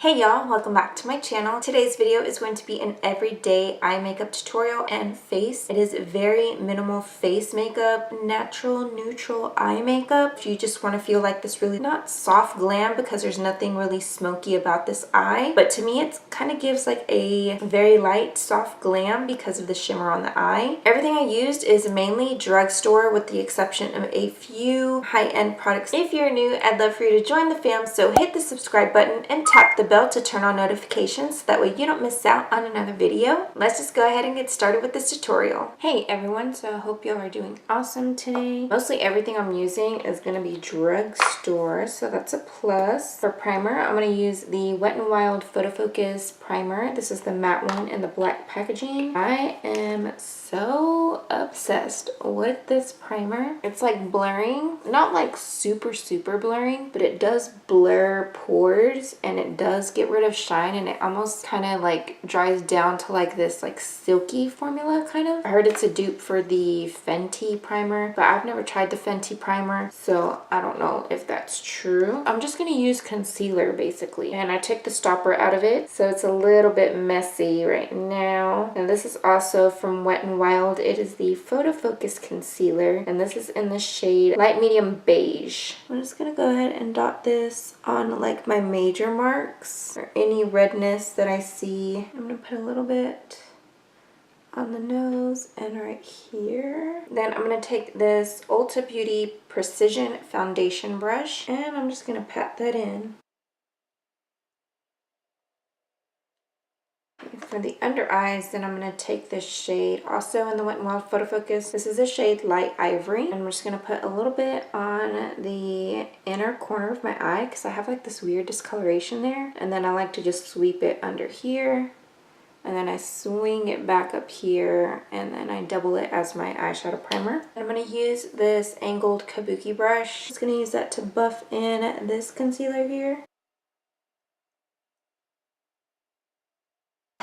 Hey y'all, welcome back to my channel. Today's video is going to be an everyday eye makeup tutorial and face. It is very minimal face makeup, natural, neutral eye makeup. If you just want to feel like this really not soft glam because there's nothing really smoky about this eye, but to me it kind of gives like a very light soft glam because of the shimmer on the eye. Everything I used is mainly drugstore with the exception of a few high-end products. If you're new, I'd love for you to join the fam, so hit the subscribe button and tap the bell to turn on notifications so that way you don't miss out on another video. Let's just go ahead and get started with this tutorial. Hey everyone, so I hope y'all are doing awesome today. Mostly everything I'm using is going to be drugstore, so that's a plus. For primer, I'm going to use the Wet n Wild PhotoFocus primer. This is the matte one in the black packaging. I am so obsessed with this primer. It's like blurring, not like super blurring, but it does blur pores and it does get rid of shine, and it almost kind of like dries down to like this like silky formula kind of. I heard it's a dupe for the Fenty primer, but I've never tried the Fenty primer, so I don't know if that's true. I'm just going to use concealer basically, and I took the stopper out of it, so it's a little bit messy right now. And this is also from Wet n Wild. It is the PhotoFocus concealer, and this is in the shade light medium beige. I'm just gonna go ahead and dot this on like my major marks or any redness that I see. I'm gonna put a little bit on the nose and right here. Then I'm gonna take this Ulta Beauty Precision foundation brush and I'm just gonna pat that in. For the under eyes, then I'm going to take this shade also in the Wet n Wild PhotoFocus. This is a shade Light Ivory, and we're just going to put a little bit on the inner corner of my eye because I have like this weird discoloration there, and then I like to just sweep it under here, and then I swing it back up here, and then I double it as my eyeshadow primer. And I'm going to use this angled kabuki brush. I'm just going to use that to buff in this concealer here.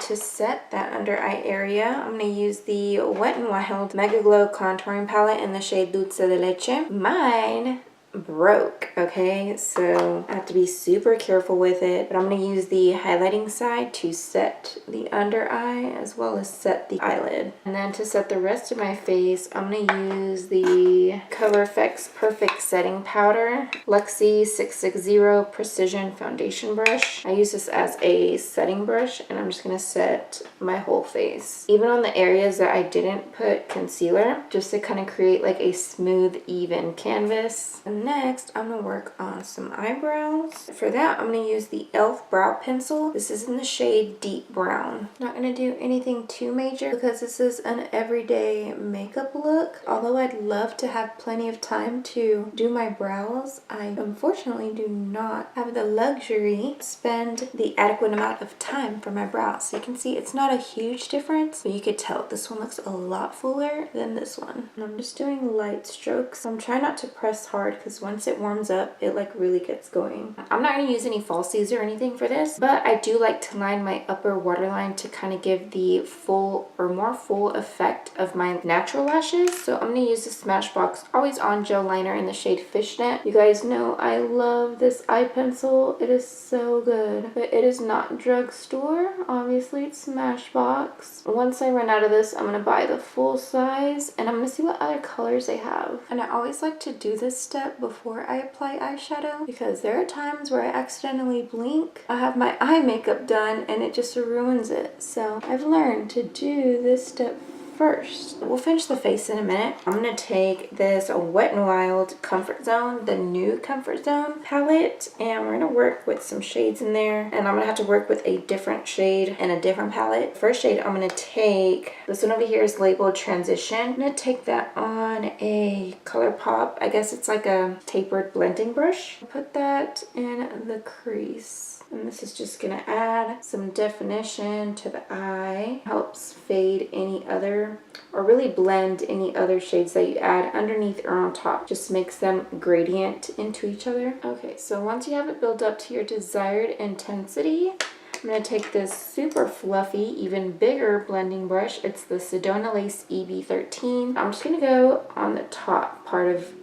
To set that under eye area, I'm going to use the Wet n Wild MegaGlow contouring palette in the shade Dulce de Leche. Mine broke, okay, so I have to be super careful with it, but I'm going to use the highlighting side to set the under eye as well as set the eyelid. And then to set the rest of my face, I'm going to use the CoverFX Perfect Setting Powder Luxie 660 Precision Foundation Brush. I use this as a setting brush, and I'm just going to set my whole face, even on the areas that I didn't put concealer, just to kind of create like a smooth, even canvas. And next, I'm going to work on some eyebrows. For that, I'm going to use the e.l.f. brow pencil. This is in the shade Deep Brown. Not going to do anything too major because this is an everyday makeup look. Although I'd love to have plenty of time to do my brows, I unfortunately do not have the luxury to spend the adequate amount of time for my brows. So you can see it's not a huge difference, but you could tell this one looks a lot fuller than this one. And I'm just doing light strokes. I'm trying not to press hard because once it warms up, it like really gets going. I'm not going to use any falsies or anything for this, but I do like to line my upper waterline to kind of give the full or more full effect of my natural lashes. So I'm going to use the Smashbox Always On Gel Liner in the shade Fishnet. You guys know I love this eye pencil. It is so good, but it is not drugstore. Obviously, it's Smashbox. Once I run out of this, I'm going to buy the full size, and I'm going to see what other colors they have. And I always like to do this step before I apply eyeshadow because there are times where I accidentally blink. I have my eye makeup done and it just ruins it. So I've learned to do this step first. We'll finish the face in a minute. I'm going to take this Wet n Wild Comfort Zone, the new Comfort Zone palette, and we're going to work with some shades in there. And I'm going to have to work with a different shade and a different palette. First shade I'm going to take, this one over here is labeled Transition. I'm going to take that on a ColourPop. I guess it's like a tapered blending brush. Put that in the crease. And this is just going to add some definition to the eye. Helps fade any other, or really blend any other shades that you add underneath or on top. Just makes them gradient into each other. Okay, so once you have it built up to your desired intensity, I'm going to take this super fluffy, even bigger blending brush. It's the Sedona Lace EB13. I'm just going to go on the top part of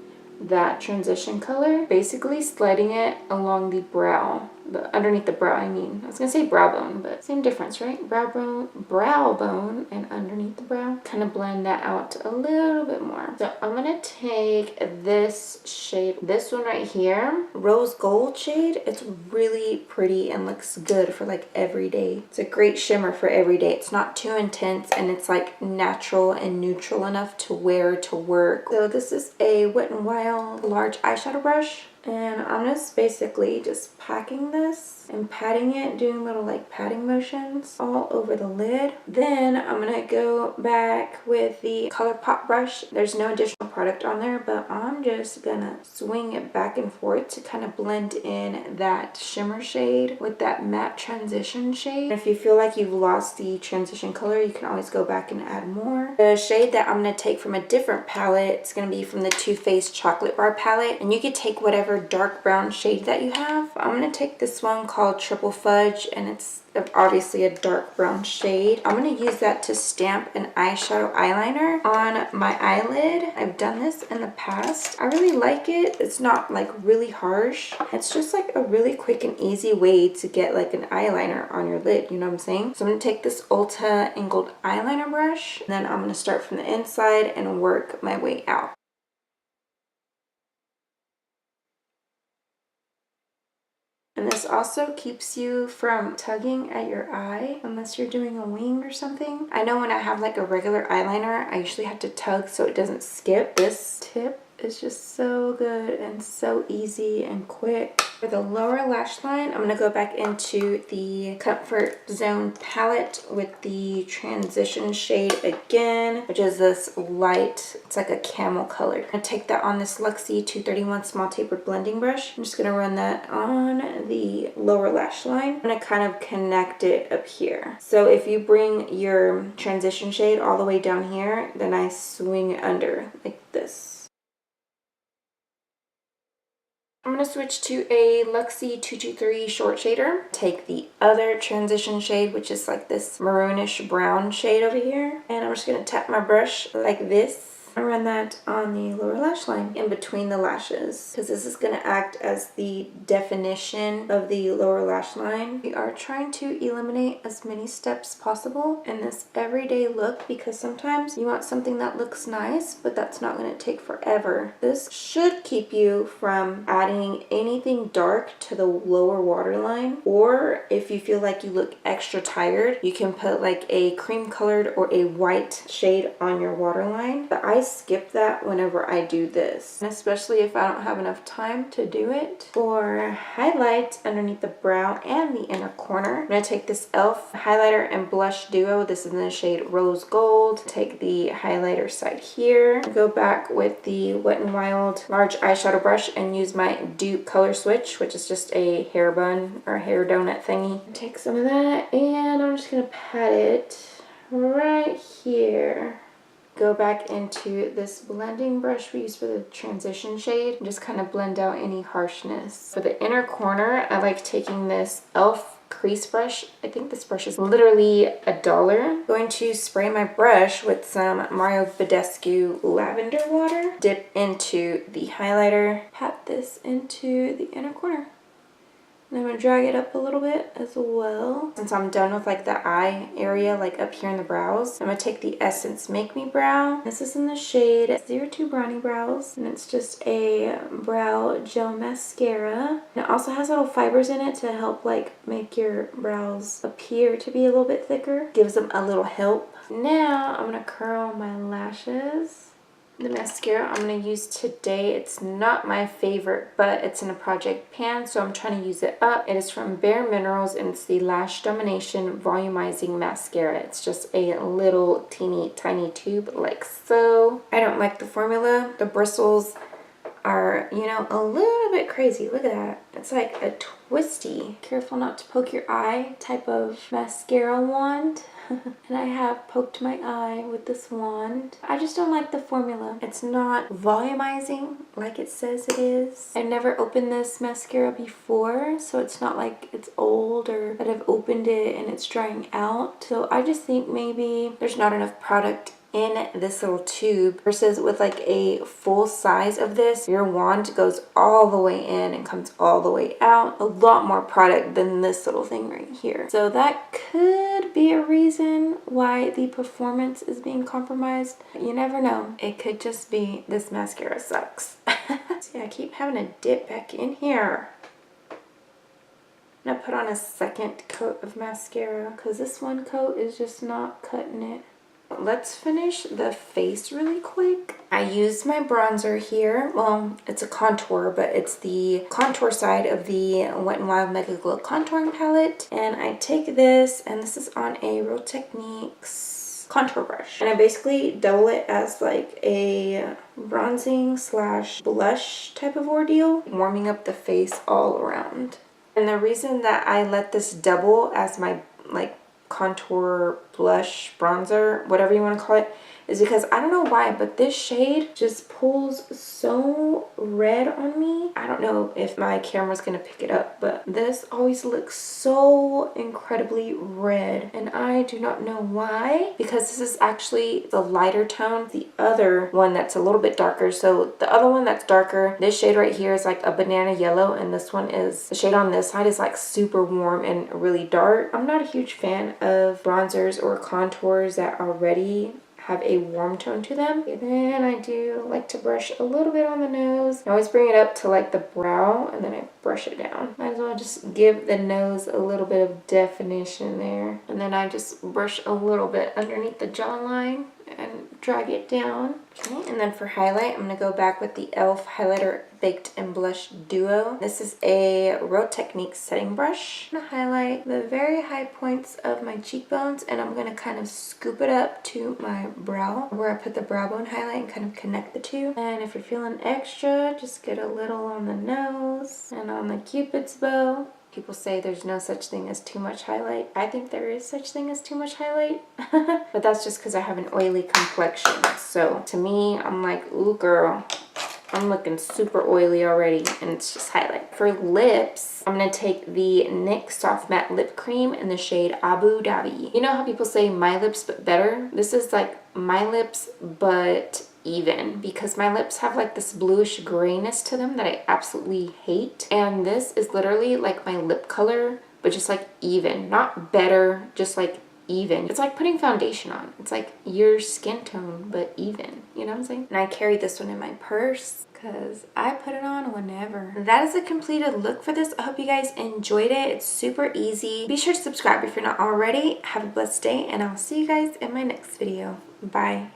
that transition color, basically sliding it along the brow. underneath the brow, I mean. I was gonna say brow bone, but same difference, right? Brow bone and underneath the brow. Kind of blend that out a little bit more. So I'm gonna take this shade, this one right here, rose gold shade. It's really pretty and looks good for like everyday. It's a great shimmer for everyday. It's not too intense and it's like natural and neutral enough to wear to work. So this is a Wet n Wild large eyeshadow brush. And I'm just basically just packing this and patting it, doing little like patting motions all over the lid. Then I'm gonna go back with the ColourPop brush. There's no additional product on there, but I'm just gonna swing it back and forth to kind of blend in that shimmer shade with that matte transition shade. If you feel like you've lost the transition color, you can always go back and add more. The shade that I'm gonna take from a different palette, it's gonna be from the Too Faced Chocolate Bar palette, and you could take whatever dark brown shade that you have. I'm gonna take this one called Triple Fudge, and it's obviously a dark brown shade. I'm gonna use that to stamp an eyeshadow eyeliner on my eyelid. I've done this in the past. I really like it. It's not like really harsh. It's just like a really quick and easy way to get like an eyeliner on your lid, you know what I'm saying? So I'm gonna take this Ulta angled eyeliner brush, and then I'm gonna start from the inside and work my way out. And this also keeps you from tugging at your eye unless you're doing a wing or something. I know when I have like a regular eyeliner, I usually have to tug so it doesn't skip. This tip is just so good and so easy and quick. For the lower lash line, I'm going to go back into the Comfort Zone palette with the transition shade again, which is this light, it's like a camel color. I'm going to take that on this Luxie 231 small tapered blending brush. I'm just going to run that on the lower lash line. I'm going to kind of connect it up here. So if you bring your transition shade all the way down here, then I swing it under like this. I'm going to switch to a Luxie 223 short shader. Take the other transition shade, which is like this maroonish brown shade over here. And I'm just going to tap my brush like this. I run that on the lower lash line in between the lashes, because this is going to act as the definition of the lower lash line. We are trying to eliminate as many steps possible in this everyday look, because sometimes you want something that looks nice, but that's not going to take forever. This should keep you from adding anything dark to the lower waterline, or if you feel like you look extra tired, you can put like a cream colored or a white shade on your waterline. But I skip that whenever I do this, and especially if I don't have enough time to do it. For highlight underneath the brow and the inner corner, I'm going to take this e.l.f. highlighter and blush duo. This is in the shade Rose Gold. Take the highlighter side here, go back with the Wet n Wild large eyeshadow brush and use my Dupe color switch, which is just a hair bun or hair donut thingy. Take some of that and I'm just going to pat it right here. Go back into this blending brush we use for the transition shade and just kind of blend out any harshness. For the inner corner, I like taking this e.l.f. crease brush. I think this brush is literally $1. I'm going to spray my brush with some Mario Badescu lavender water. Dip into the highlighter. Pat this into the inner corner. And I'm going to drag it up a little bit as well. Since I'm done with like the eye area, like up here in the brows, I'm going to take the Essence Make Me Brow. This is in the shade 02 Brownie Brows. And it's just a brow gel mascara. And it also has little fibers in it to help like make your brows appear to be a little bit thicker. Gives them a little help. Now I'm going to curl my lashes. The mascara I'm going to use today, it's not my favorite, but it's in a project pan, so I'm trying to use it up. It is from Bare Minerals, and it's the Lash Domination Volumizing Mascara. It's just a little teeny tiny tube like so. I don't like the formula. The bristles are, you know, a little bit crazy. Look at that. It's like a twisty, careful not to poke your eye type of mascara wand. And I have poked my eye with this wand. I just don't like the formula. It's not volumizing like it says it is. I've never opened this mascara before, so it's not like it's old or that I've opened it and it's drying out. So I just think maybe there's not enough product in this little tube versus with like a full size of this, your wand goes all the way in and comes all the way out. A lot more product than this little thing right here. So that could be a reason why the performance is being compromised. You never know. It could just be this mascara sucks. See, I keep having to dip back in here. I'm gonna put on a second coat of mascara because this one coat is just not cutting it. Let's finish the face really quick. I used my bronzer here. Well, it's a contour, but it's the contour side of the Wet n Wild MegaGlow contouring palette. And I take this, and this is on a Real Techniques contour brush. And I basically double it as like a bronzing slash blush type of ordeal, warming up the face all around. And the reason that I let this double as my like contour blush bronzer, whatever you want to call it, is because I don't know why, but this shade just pulls so red on me. I don't know if my camera's gonna pick it up, but this always looks so incredibly red, and I do not know why, because this is actually the lighter tone. The other one that's a little bit darker, so the other one that's darker, this shade right here is like a banana yellow, and this one is, the shade on this side is like super warm and really dark. I'm not a huge fan of bronzers or contours that already have a warm tone to them. And then I do like to brush a little bit on the nose. I always bring it up to like the brow and then I brush it down. Might as well just give the nose a little bit of definition there. And then I just brush a little bit underneath the jawline and drag it down. Okay, and then for highlight, I'm gonna go back with the e.l.f. Highlighter Baked and Blush Duo. This is a Real Techniques setting brush. I'm gonna highlight the very high points of my cheekbones, and I'm gonna kind of scoop it up to my brow, where I put the brow bone highlight and kind of connect the two. And if you're feeling extra, just get a little on the nose and on the Cupid's bow. People say there's no such thing as too much highlight. I think there is such thing as too much highlight. But that's just because I have an oily complexion. So to me, I'm like, ooh girl, I'm looking super oily already, and it's just highlight. For lips, I'm going to take the NYX Soft Matte Lip Cream in the shade Abu Dhabi. You know how people say my lips but better? This is like my lips but even, because my lips have like this bluish grayness to them that I absolutely hate. And this is literally like my lip color, but just like even. Not better, just like even. It's like putting foundation on. It's like your skin tone, but even. You know what I'm saying? And I carry this one in my purse because I put it on whenever. That is a completed look for this. I hope you guys enjoyed it. It's super easy. Be sure to subscribe if you're not already. Have a blessed day, and I'll see you guys in my next video. Bye.